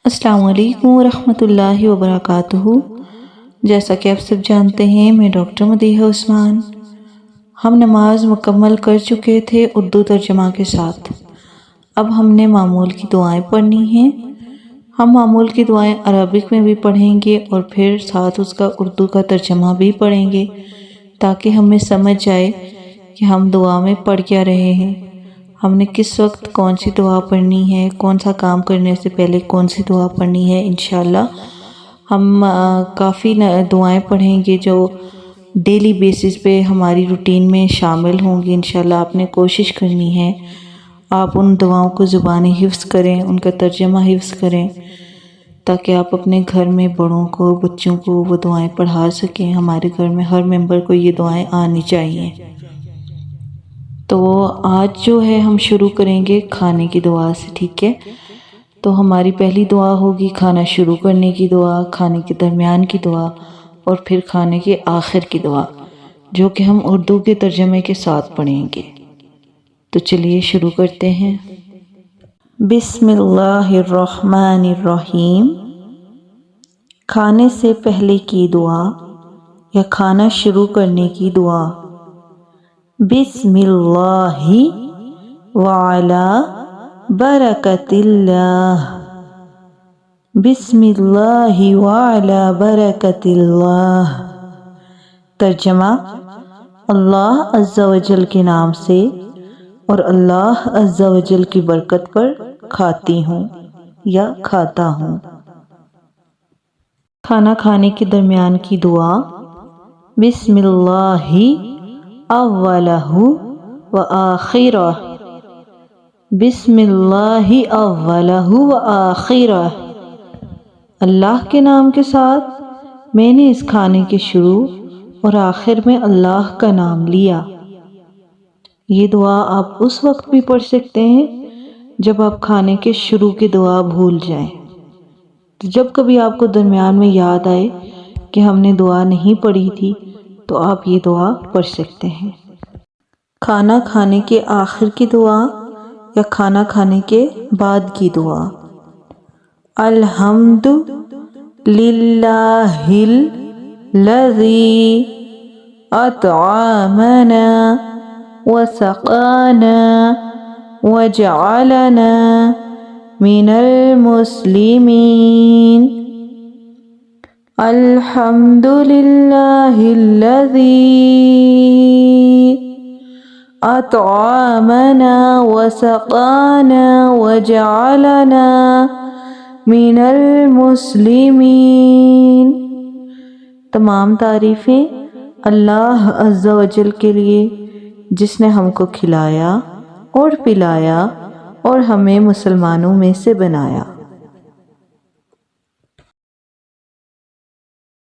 السلام علیکم ورحمۃ اللہ وبرکاتہ۔ جیسا کہ آپ سب جانتے ہیں، میں ڈاکٹر مدیحہ عثمان۔ ہم نماز مکمل کر چکے تھے اردو ترجمہ کے ساتھ۔ اب ہم نے معمول کی دعائیں پڑھنی ہیں۔ ہم معمول کی دعائیں عربک میں بھی پڑھیں گے اور پھر ساتھ اس کا اردو کا ترجمہ بھی پڑھیں گے تاکہ ہمیں سمجھ جائے کہ ہم دعا میں پڑھ کیا رہے ہیں، ہم نے کس وقت کون سی دعا پڑھنی ہے، کون سا کام کرنے سے پہلے کون سی دعا پڑھنی ہے۔ انشاءاللہ ہم کافی دعائیں پڑھیں گے جو ڈیلی بیسس پہ ہماری روٹین میں شامل ہوں گی۔ انشاءاللہ آپ نے کوشش کرنی ہے آپ ان دعاؤں کو زبانی حفظ کریں، ان کا ترجمہ حفظ کریں تاکہ آپ اپنے گھر میں بڑوں کو، بچوں کو وہ دعائیں پڑھا سکیں۔ ہمارے گھر میں ہر ممبر کو یہ دعائیں آنی چاہیے۔ تو آج جو ہے ہم شروع کریں گے کھانے کی دعا سے، ٹھیک ہے؟ تو ہماری پہلی دعا ہوگی کھانا شروع کرنے کی دعا، کھانے کے درمیان کی دعا اور پھر کھانے کے آخر کی دعا، جو کہ ہم اردو کے ترجمے کے ساتھ پڑھیں گے۔ تو چلیے شروع کرتے ہیں۔ بسم اللہ الرحمن الرحیم۔ کھانے سے پہلے کی دعا یا کھانا شروع کرنے کی دعا۔ بسم اللہ وعلی برکت اللہ، بسم اللہ وعلی برکت اللہ۔ ترجمہ: اللہ عز و جل کے نام سے اور اللہ عز و جل کی برکت پر کھاتی ہوں یا کھاتا ہوں۔ کھانا کھانے کے درمیان کی دعا۔ بسم اللہ اولہ و آخرہ، بسم اللہ اولہ و آخرہ۔ اللہ کے نام کے ساتھ میں نے اس کھانے کے شروع اور آخر میں اللہ کا نام لیا۔ یہ دعا آپ اس وقت بھی پڑھ سکتے ہیں جب آپ کھانے کے شروع کی دعا بھول جائیں۔ جب کبھی آپ کو درمیان میں یاد آئے کہ ہم نے دعا نہیں پڑھی تھی تو آپ یہ دعا پڑھ سکتے ہیں۔ کھانا کھانے کے آخر کی دعا یا کھانا کھانے کے بعد کی دعا۔ الحمد للہ الذی اطعمنا وسقانا وجعلنا من المسلمین، الحمد للہ الذی اطعمنا وسقانا وجعلنا من المسلمین۔ تمام تعریفیں اللہ عز و جل کے لیے جس نے ہم کو کھلایا اور پلایا اور ہمیں مسلمانوں میں سے بنایا۔